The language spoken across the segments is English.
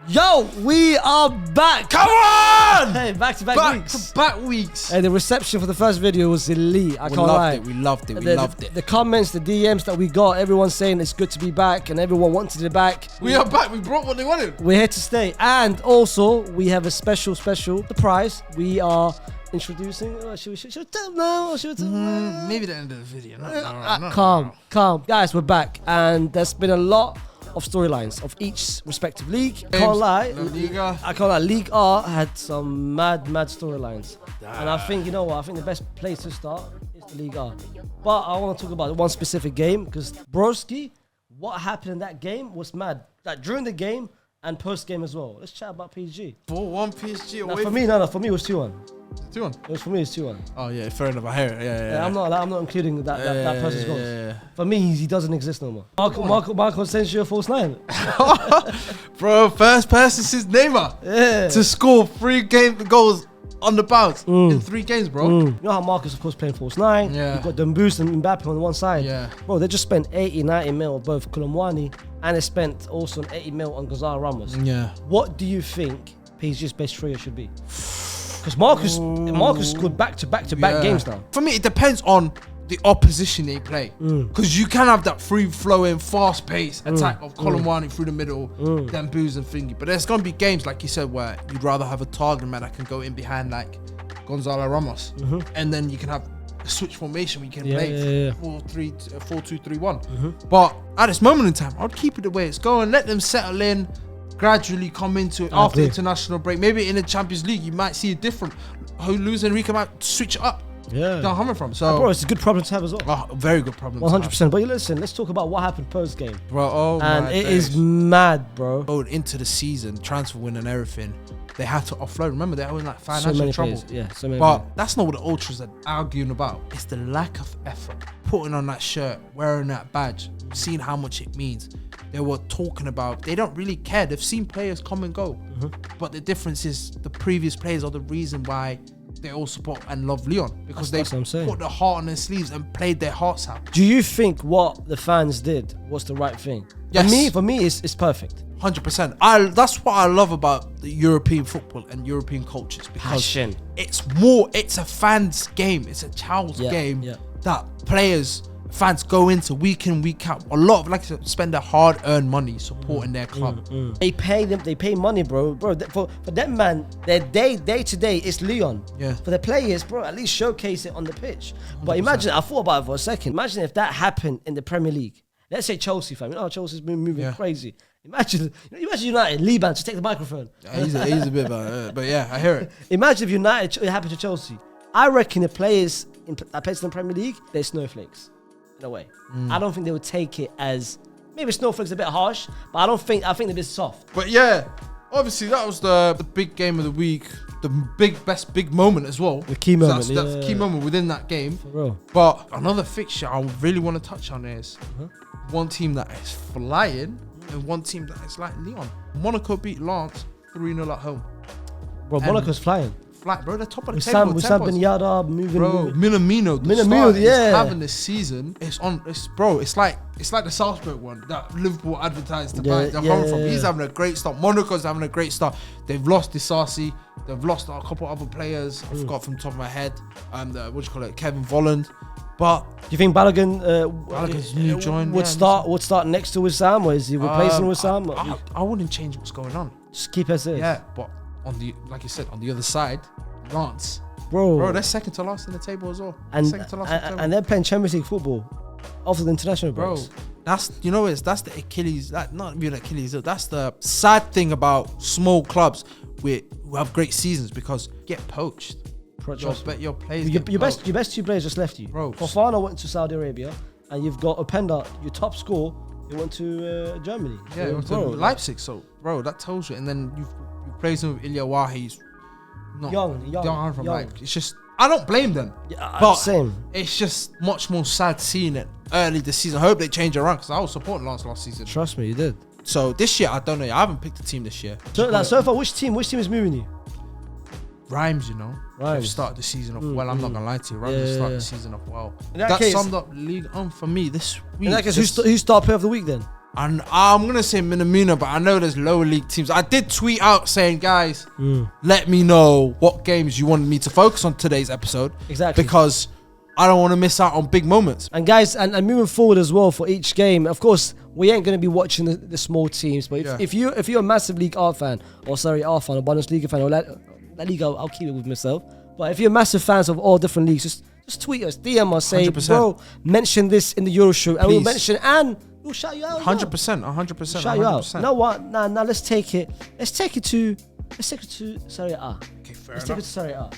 Yo, we are back. Come on! Hey, back-to-back weeks. Back weeks. Hey, the reception for the first video was elite. I can't lie. We loved it. We loved it. The comments, the DMs that we got, everyone saying it's good to be back and everyone wanted it back. We are back. We brought what they wanted. We're here to stay. And also, we have a special surprise. We are introducing. Should we tell them now? Should we tell them? Maybe the end of the video. Calm. Guys, we're back. And there's been a lot of storylines of each respective league. Can't lie. I can't lie. League R had some mad storylines. And I think, you know what? I think the best place to start is the League R. But I want to talk about one specific game because Broski, what happened in that game was mad. Like during the game and post game as well. Let's chat about PSG. 4-1 PSG away. For me it was 2-1. 2-1. For me, it's 2-1. Oh yeah, fair enough. I hear it. Yeah. I'm not including that person's goals. Yeah. For me, he doesn't exist no more. Marco Asensio, false 9. Bro, first person since Neymar to score 3 goals on the bounce in 3 games, bro. You know how Marcus, of course, playing false 9. Yeah. You've got Dembélé and Mbappe on one side. Yeah. Bro, they just spent 80-90 mil on both Colomwani and they spent also 80 mil on Gonzalo Ramos. Yeah. What do you think PSG's best trio should be? Because Marcus scored back-to-back games now. For me, it depends on the opposition they play. Because you can have that free-flowing, fast-paced attack of Colomwani through the middle, then Booze and Thingy. But there's going to be games, like you said, where you'd rather have a target man that can go in behind like Gonzalo Ramos. And then you can have a switch formation where you can play 4-2-3-1. But at this moment in time, I'd keep it the way it's going. Let them settle in. Gradually come into it after international break. Maybe in the Champions League, you might see a different. Luis Enrique might switch it up. Yeah. Down coming from. So, bro, it's a good problem to have as well. Oh, very good problem. 100%. But listen, let's talk about what happened post game, bro. And it is mad, bro. Going into the season, transfer win and everything, they had to offload. Remember, they were in like financial trouble. So many. But that's not what the ultras are arguing about. It's the lack of effort. Putting on that shirt, wearing that badge, seeing how much it means. They were talking about, they don't really care. They've seen players come and go. But the difference is the previous players are the reason why they all support and love Lyon. Because they put the heart on their sleeves and played their hearts out. Do you think what the fans did was the right thing? Yes. For me, it's perfect. 100%. That's what I love about the European football and European cultures. Because it's a fan's game. It's a child's game that fans go into week in, week out. A lot of spend their hard-earned money supporting their club. They pay money, bro. For them, man, their day to day is Lyon. Yeah. For the players, bro, at least showcase it on the pitch. But imagine, I thought about it for a second. Imagine if that happened in the Premier League. Let's say Chelsea, fam. You know how Chelsea's been moving crazy. Imagine United, Liban, just take the microphone. Yeah, he's a bit about it, but yeah, I hear it. Imagine if United, it happened to Chelsea. I reckon the players that plays in the Premier League, they're snowflakes. In a way, I don't think they would take it as, maybe snowflakes a bit harsh, but I think they're a bit soft. But yeah, obviously that was the big game of the week, the big moment as well. The key moment, that's the key moment within that game. For real. But another fixture I really want to touch on is one team that is flying and one team that is like Lyon. Monaco beat Lens 3-0 at home. Bro, Monaco's flying. Bro, they're top of the table. Wissam Ben Yedder moving. Bro, Minamino, having this season. It's like the Salzburg one that Liverpool advertised to buy. They're coming from. He's having a great start. Monaco's having a great start. They've lost Disasi. They've lost a couple other players. I forgot from the top of my head. Kevin Volland. But do you think Balogun's new join would start next to Wissam, or is he replacing Wissam? I wouldn't change what's going on. Just keep as is. Yeah, but like you said, on the other side, Lens. Bro, they're second to last in the table as well. And they're playing Champions League football after the international breaks. Bro, that's the Achilles. Not even Achilles. That's the sad thing about small clubs who have great seasons because get poached. Your players. Your best 2 players just left you. Bro, Fofana went to Saudi Arabia, and you've got Openda, your top scorer. He went to Germany. Yeah, he went to Leipzig. So, bro, that tells you. And then you plays him with Ilya Wahi's not young from Leipzig. It's just, I don't blame them. Yeah, but same. It's just much more sad seeing it early this season. I hope they change around because I was supporting last season. Trust me, you did. So this year, I don't know. I haven't picked a team this year. So far, which team is moving you? Reims, They've started the season off well. I'm not gonna lie to you. Reims started the season off well. That summed up League On for me this week. In that case, who's star player of the week then? And I'm going to say Minamino, but I know there's lower league teams. I did tweet out saying, guys, let me know what games you wanted me to focus on today's episode. Exactly. Because I don't want to miss out on big moments. And guys, and moving forward as well for each game, of course, we ain't going to be watching the small teams. But if you're a massive League R fan, or Serie A fan, or Bundesliga fan, or La Liga, I'll keep it with myself. But if you're massive fans of all different leagues, just tweet us, DM us, say, 100%. Bro, mention this in the Euroshow, and we'll mention and we'll shout you out. 100%, 100%. Shout you out. You know what? Now let's take it to Serie A. Okay, fair let's enough. take it to Serie A.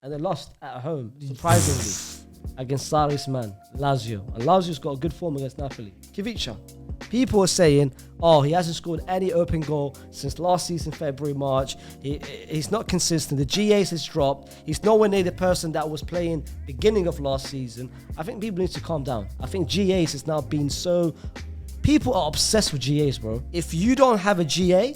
And they lost at home, surprisingly, against Sarri's man, Lazio. And Lazio's got a good form against Napoli. Kivica. People are saying, oh, he hasn't scored any open goal since last season, February, March. He's not consistent. The GAs has dropped. He's nowhere near the person that was playing beginning of last season. I think people need to calm down. I think GAs has now been so... People are obsessed with GAs, bro. If you don't have a GA,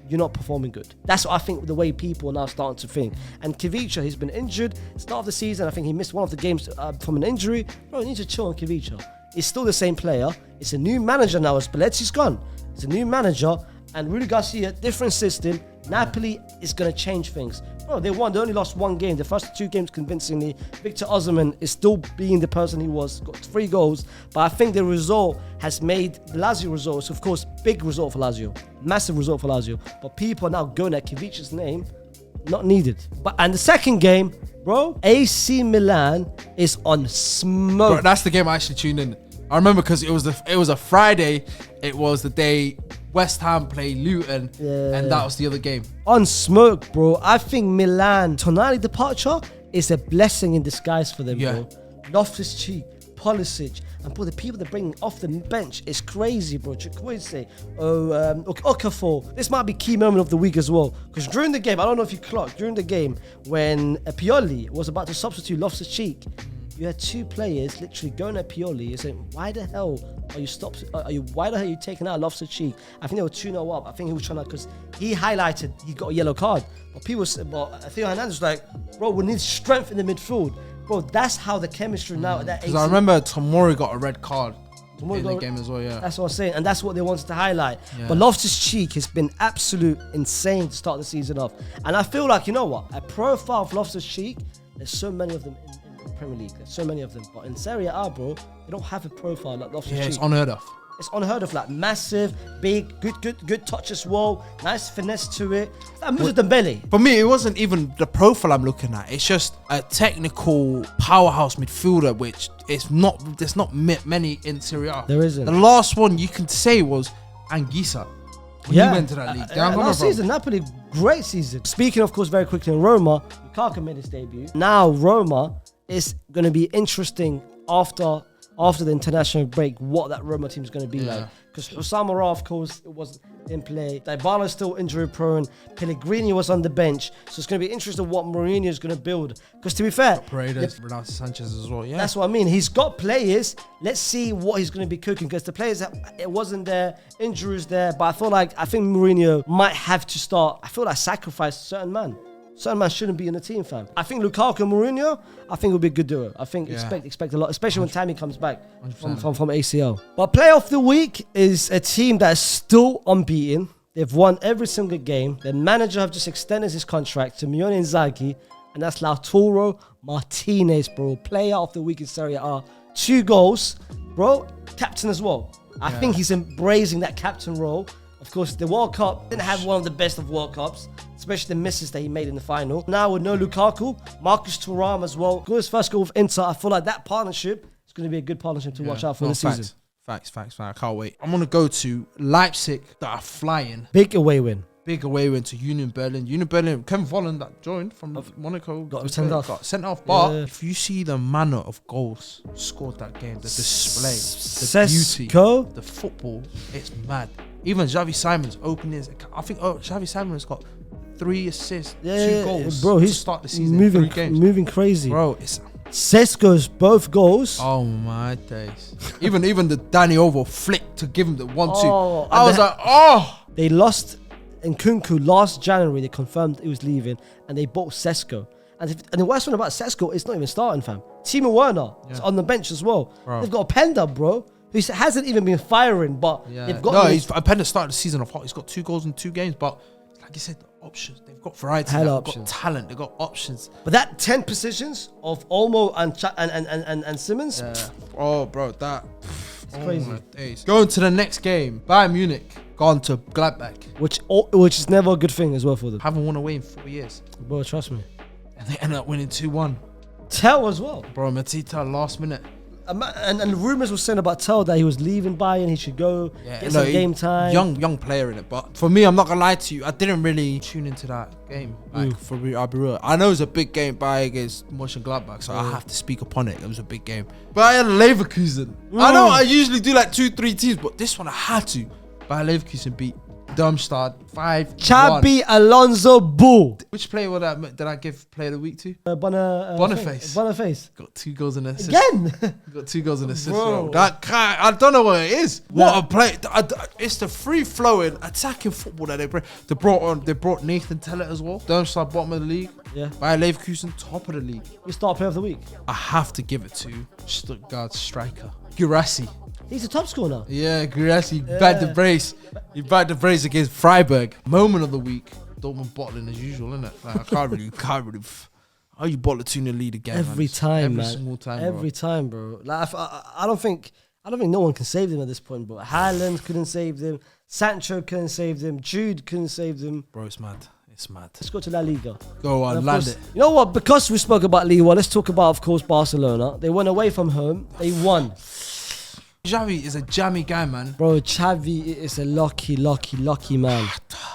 you're not performing good. That's what I think the way people are now starting to think. And Kivica, he's been injured. Start of the season, I think he missed one of the games from an injury. Bro, you need to chill on Kivica. He's still the same player. It's a new manager now as Spalletti's gone. It's a new manager. And Rudy Garcia, different system. Napoli is going to change things. Bro, they only lost one game. The first 2 games convincingly. Victor Osimhen is still being the person he was. Got 3 goals. But I think the result has made the Lazio results, of course, big result for Lazio. Massive result for Lazio. But people are now going at Kivica's name. Not needed. And the second game, bro, AC Milan is on smoke. Bro, that's the game I actually tuned in. I remember because it was a Friday. It was the day West Ham played Luton, and that was the other game. On smoke, bro. I think Milan, Tonali departure is a blessing in disguise for them, bro. Loftus-Cheek, Pulisic, and bro, the people they're bringing off the bench is crazy, bro. Chukwueze, Okafor. This might be key moment of the week as well. Because during the game, I don't know if you clocked, during the game, when Pioli was about to substitute Loftus-Cheek, you had 2 players literally going at Pioli and saying, why the hell are you taking out Loftus-Cheek? I think they were 2-0 up. I think he was trying to, because he highlighted he got a yellow card. But people said, Theo Hernandez was like, bro, we need strength in the midfield. Bro, that's how the chemistry now at that Because I remember Tomori got a red card in the game as well, That's what I'm saying, and that's what they wanted to highlight. But Loftus-Cheek has been absolute insane to start the season off. And I feel like, you know what? A profile of Loftus-Cheek, there's so many of them in the Premier League. There's so many of them. But in Serie A, bro, they don't have a profile like Loftus-Cheek. Yeah, it's unheard of. It's unheard of, like massive, big, good touch as well. Nice finesse to it. That moves with Dembele. For me, it wasn't even the profile I'm looking at. It's just a technical powerhouse midfielder, which there's not many in Serie A. There isn't. The last one you can say was Anguissa. He went to that league. Last season, Napoli, great season. Speaking, of course, very quickly on Roma, Lukaku made his debut. Now Roma is going to be interesting after the international break, what that Roma team is going to be like. Because Osamara, of course, wasn't in play. Dybala is still injury prone. Pellegrini was on the bench. So it's going to be interesting what Mourinho is going to build. Because to be fair, Paredes, Renato Sanchez as well. Yeah, that's what I mean. He's got players. Let's see what he's going to be cooking. Because the players, it wasn't there. Injuries there. But I think Mourinho might have to start. I feel like sacrifice certain man. Certain man shouldn't be in the team, fam. I think Lukaku and Mourinho, I think will be a good duo. I think expect a lot, especially when Tammy comes back from ACL. But player of the week is a team that is still unbeaten. They've won every single game. Their manager have just extended his contract to Simone Inzaghi, and that's Lautaro Martinez, bro. Player of the week in Serie A. 2 goals, bro. Captain as well. I think he's embracing that captain role. Of course, the World Cup didn't have one of the best of World Cups, especially the misses that he made in the final. Now with no Lukaku, Marcus Thuram as well. Got his first goal with Inter. I feel like that partnership is going to be a good partnership to watch out for this season. Facts. I can't wait. I'm going to go to Leipzig that are flying. Big away win to Union Berlin. Kevin Volland that joined from Monaco got sent off. But if you see the manner of goals scored that game, the display, the beauty, the football, it's mad. Even Xavi Simons opened his account. I think Xavi Simons got 3 assists, 2 goals. Bro, he's to start the season. Moving crazy. Bro, it's Sesko's both goals. Oh my days. even the Danny Ovo flick to give him the 1-2. I was like, They lost Nkunku last January. They confirmed he was leaving, and they bought Sesko. And the worst one about Sesko is not even starting, fam. Timo Werner is on the bench as well. Bro. They've got a Penda, bro. who hasn't even been firing, but they've got... he's Penn started the season off hot. He's got 2 goals in 2 games, but like you said, options. They've got variety. They've got talent. They've got options. But that 10 positions of Olmo and Simmons... Yeah. Oh, bro, that... It's crazy. My days. Going to the next game. Bayern Munich gone to Gladbach. Which is never a good thing as well for them. Haven't won away in 4 years. Bro, trust me. And they ended up winning 2-1. Tell as well. Bro, Matita last minute. And rumours were saying about Tell that he was leaving Bayern, he should go, get some game time. Young player in it, but for me, I'm not gonna lie to you, I didn't really tune into that game. Like, for real, I'll be real. I know it was a big game, Bayern against Mönchengladbach, so I have to speak upon it. It was a big game. Bayern Leverkusen. I know I usually do like 2-3 teams, but this one I had to. Bayern Leverkusen beat Darmstadt 5-1. Xabi Alonso Bull. Which player did I give player of the week to? Boniface. Got 2 goals in assist. Again? Got 2 goals in assist. Bro. That I don't know what it is. What a play! It's the free flowing attacking football that they bring. They brought Nathan Tellett as well. Darmstadt bottom of the league. Yeah. Bayer Leverkusen top of the league. We start player of the week. I have to give it to Stuttgart striker Guirassy. He's the top scorer now. Yeah, Guirassy bagged the brace. He bagged the brace against Freiburg. Moment of the week. Dortmund bottling as usual, innit? Like, I can't really. How you bottle a 2-0 lead again? Every time, man. Every single time, Every time, bro. Like I don't think no one can save them at this point, bro. Haaland couldn't save them. Sancho couldn't save them. Jude couldn't save them. Bro, it's mad. It's mad. Let's go to La Liga. Go on, land it. You know what? Because we spoke about Lyon, let's talk about, of course, Barcelona. They went away from home. They won. Xavi is a jammy guy, man. Bro, Xavi is a lucky man.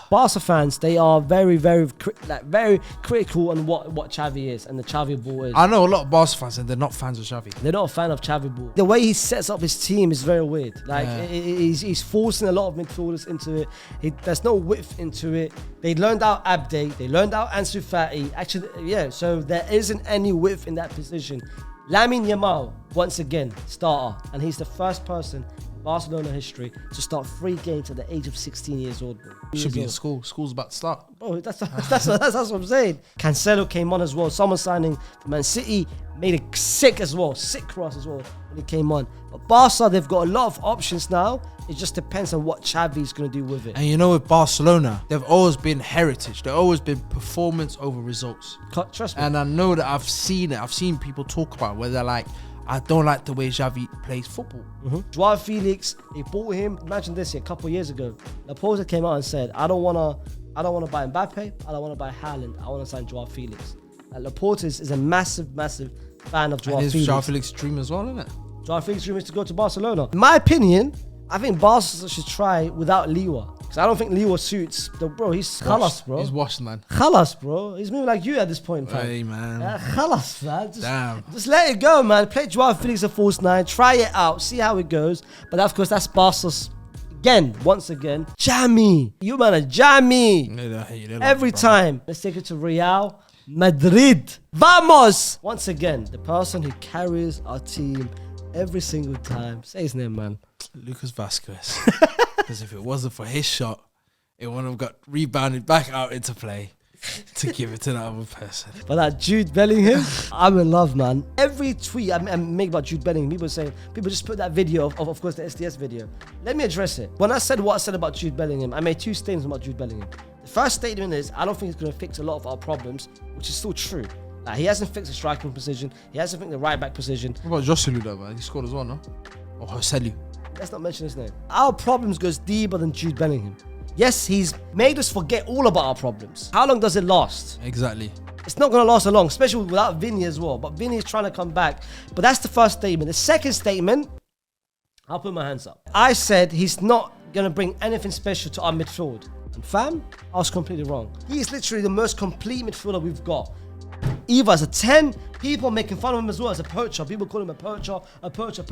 Barca fans, they are very critical on what Xavi is and the Xavi ball is. I know a lot of Barca fans and they're not fans of Xavi. They're not a fan of Xavi ball. The way he sets up his team is very weird. Like, he's forcing a lot of midfielders into it. There's no width into it. They learned out Abde. They learned out Ansu Fati. Actually, yeah, so there isn't any width in that position. Lamine Yamal, once again, starter. And he's the first person in Barcelona history to start 3 games at the age of 16 years old, bro. Should be in school. School's about to start. Bro, that's what I'm saying. Cancelo came on as well. Someone signing for Man City made it sick as well. Sick for us as well when he came on. But Barca, they've got a lot of options now. It just depends on what Xavi's going to do with it. And you know, with Barcelona, they've always been heritage. They've always been performance over results. Trust me. And I know that I've seen it. I've seen people talk about it where they're like, I don't like the way Xavi plays football. Joao Felix, they bought him. Imagine this, a couple of years ago. Laporta came out and said, I don't want to buy Mbappe. I don't want to buy Haaland. I want to sign Joao Felix. Laporta is a massive fan of Joao Felix. It's Joao Felix's dream as well, isn't it? Joao Felix's dream is to go to Barcelona. In my opinion, I think Barca should try without Liwa. Because I don't think Liwa suits. Bro, he's khalas, bro. He's washed, man. Khalas, bro. He's moving like you at this point, fam. Hey, man. Khalas, man. Damn. Just let it go, man. Play Joao Felix a false 9. Try it out. See how it goes. But of course, that's Barca's, once again. Jammy. You, man, are jammy. Every time. Let's take it to Real Madrid. Vamos. Once again, the person who carries our team every single time. Say his name, man. Lucas Vasquez. Because if it wasn't for his shot, it wouldn't have got rebounded back out into play to give it to that other person. But that Jude Bellingham, I'm in love, man. Every tweet I make about Jude Bellingham, people just put that video of course, the SDS video. Let me address it. When I said what I said about Jude Bellingham, I made 2 statements about Jude Bellingham. The first statement is, I don't think he's going to fix a lot of our problems, which is still true. Like, he hasn't fixed the striking position. He hasn't fixed the right back position. What about Joselu though, man? He scored as well, no? Or Joselu. Let's not mention his name. Our problems goes deeper than Jude Bellingham. Yes, he's made us forget all about our problems. How long does it last? Exactly. It's not going to last so long, especially without Vinny as well. But Vinny is trying to come back. But that's the first statement. The second statement, I'll put my hands up. I said he's not going to bring anything special to our midfield. And fam, I was completely wrong. He is literally the most complete midfielder we've got. Either as a 10, people making fun of him as well as a poacher. People call him a poacher.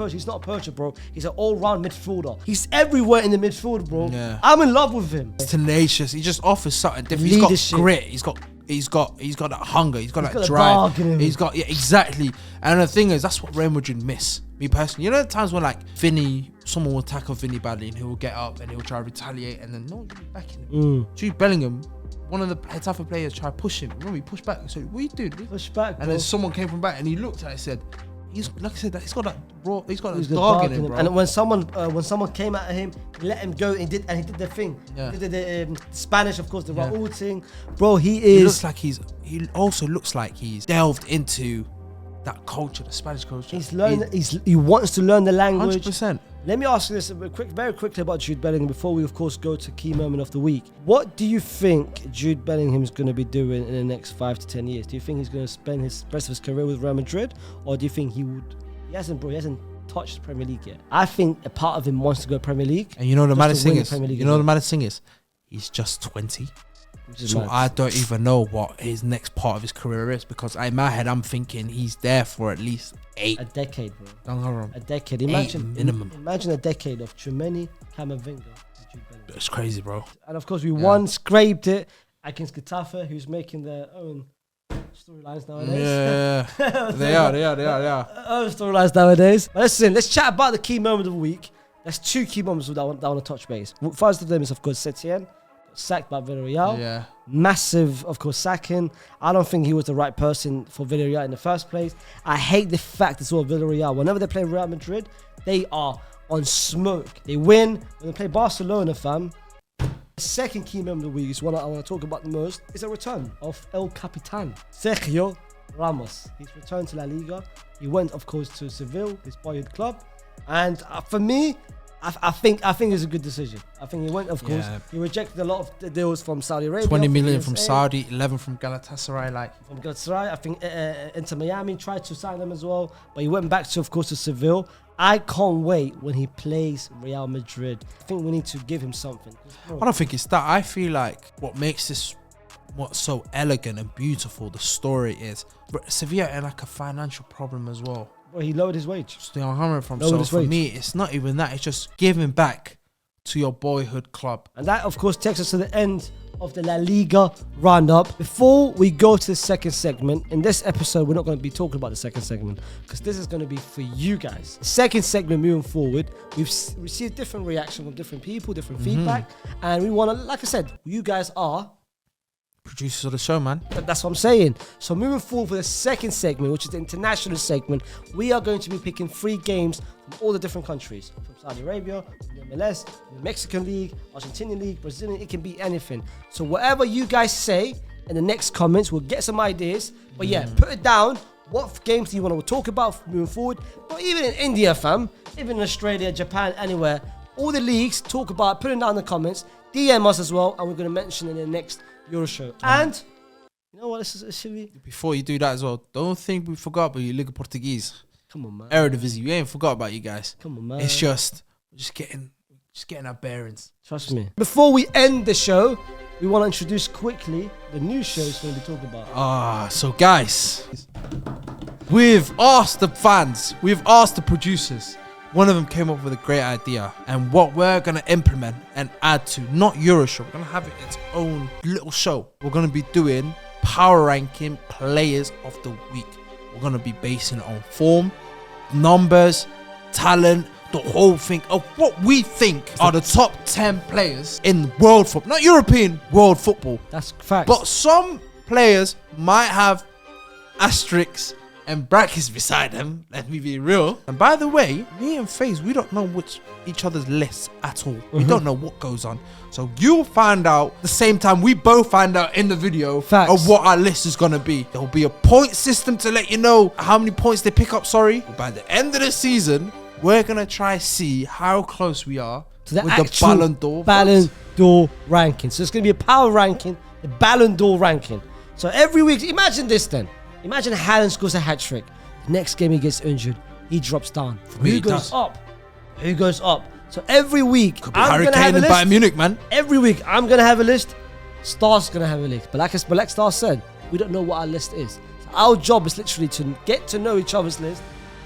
He's not a poacher, bro. He's an all-round midfielder. He's everywhere in the midfield, bro. Yeah. I'm in love with him. It's tenacious. He just offers something different. Leadership. He's got grit. He's got that hunger. He's got that drive. He's got, yeah, exactly. And the thing is, that's what Real Madrid miss. Me personally, you know the times when like someone will tackle Vinny badly and he will get up and he will try to retaliate and then no one will be backing him. Jude Bellingham, one of the tougher players, tried to push him. Remember, he pushed back. So what are you doing? Push back, bro. And then someone came from back and he looked at it and said, he's like I said, he's got that raw, he's got that the dog in him, bro. And when someone came at him, he let him go and he did the thing. Yeah. He did the Spanish, of course, the Raul thing. Bro, he He also looks like he's delved into that culture, the Spanish culture. He's learned. He wants to learn the language. 100%. Let me ask you this very quickly about Jude Bellingham before we, of course, go to key moment of the week. What do you think Jude Bellingham is going to be doing in the next 5 to 10 years? Do you think he's going to spend his rest of his career with Real Madrid, or do you think he would? He hasn't touched the Premier League yet. I think a part of him wants to go Premier League. And you know the maddest thing is, the maddest thing is, he's just 20. So mad. I don't even know what his next part of his career is, because in my head I'm thinking he's there for at least 8. A decade, bro. Don't go wrong. A decade. 8 minimum. Imagine a decade of Tchouameni, Camavinga. It's crazy, bro. And of course, we scraped it against Getafe, who's making their own storylines nowadays. Yeah, they are. Own storylines nowadays. But listen, let's chat about the key moment of the week. There's 2 key moments that I want to touch base. First of them is, of course, Setien. Sacked by Villarreal. Yeah. Massive, of course, sacking. I don't think he was the right person for Villarreal in the first place. I hate the fact as well Villarreal, whenever they play Real Madrid, they are on smoke. They win. When they play Barcelona, fam. The second key member of the week is one I want to talk about the most. It's a return of El Capitan, Sergio Ramos. He's returned to La Liga. He went, of course, to Seville, his boyhood club. And for me, I think it's a good decision. I think he went, of course. He rejected a lot of the deals from Saudi Arabia. 20 million from Saudi, 11 from Galatasaray. From Galatasaray, I think Inter Miami tried to sign him as well, but he went back to, of course, to Seville. I can't wait when he plays Real Madrid. I think we need to give him something. I don't think it's that. I feel like what makes this what's so elegant and beautiful, the story is, but Sevilla had like a financial problem as well. Well, he lowered his wage. So for me, it's not even that. It's just giving back to your boyhood club. And that, of course, takes us to the end of the La Liga roundup. Before we go to the second segment, in this episode, we're not going to be talking about the second segment because this is going to be for you guys. The second segment moving forward, we've received different reaction from different people, different feedback. And we want to, like I said, you guys are producers of the show, man. That's what I'm saying. So moving forward for the second segment, which is the international segment, we are going to be picking 3 games from all the different countries. From Saudi Arabia, from the MLS, the Mexican League, Argentinian League, Brazilian, it can be anything. So whatever you guys say in the next comments, we'll get some ideas. But yeah, put it down. What games do you want to talk about moving forward? But even in India, fam, even in Australia, Japan, anywhere, all the leagues, talk about, put it down in the comments, DM us as well, and we're going to mention it in the next Euroshow. And you know what? This should be. Before you do that as well, don't think we forgot about you, Liga Portuguese. Come on, man. Eredivisie, we ain't forgot about you guys. Come on, man. It's just getting our bearings. Trust me. Before we end the show, we want to introduce quickly the new shows we're going to be talking about. So guys, we've asked the fans, we've asked the producers. One of them came up with a great idea, and what we're going to implement and add to, not Euroshow, we're going to have it its own little show. We're going to be doing power ranking players of the week. We're going to be basing it on form, numbers, talent, the whole thing of what we think are the top 10 players in world football, not European, world football. That's facts. But some players might have asterisks and brackets beside them, let me be real. And by the way, me and FaZe, we don't know each other's lists at all. We don't know what goes on. So you'll find out the same time we both find out in the video of what our list is going to be. There'll be a point system to let you know how many points they pick up, But by the end of the season, we're going to try see how close we are to the with actual the Ballon d'Or ranking. So it's going to be a power ranking, the Ballon d'Or ranking. So every week, imagine this then. Imagine Haaland scores a hat-trick. The next game he gets injured. He drops down. Who goes up? Who goes up? So every week, I'm going to have a list. Bayern Munich, man. Every week, I'm going to have a list. Star's going to have a list. But like Star said, we don't know what our list is. So our job is literally to get to know each other's list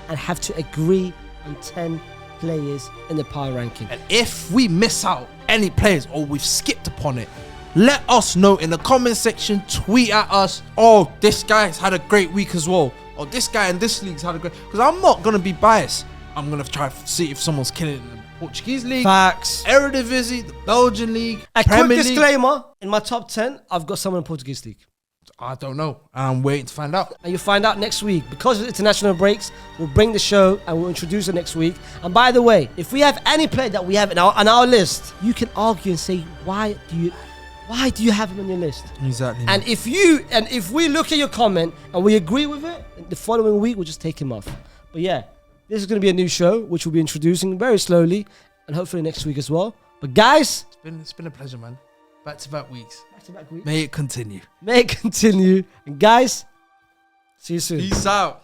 and have to agree on 10 players in the power ranking. And if we miss out any players or we've skipped upon it, let us know in the comment section, tweet at us, oh, this guy's had a great week as well, or this guy in this league's had a great, because I'm not going to be biased. I'm going to try to see if someone's killing it in the Portuguese league, Facts. Eredivisie, the Belgian league, a Premier quick League. Disclaimer, in my top 10, I've got someone in the Portuguese league. I don't know. I'm waiting to find out. And you'll find out next week. Because of international breaks, we'll bring the show and we'll introduce it next week. And by the way, if we have any player that we have on our list, you can argue and say, why do you have him on your list? Exactly. And if we look at your comment and we agree with it, the following week we'll just take him off. But yeah, this is going to be a new show which we'll be introducing very slowly and hopefully next week as well. But guys, it's been a pleasure, man. Back-to-back weeks. Back-to-back weeks. May it continue. May it continue. And guys, see you soon. Peace out.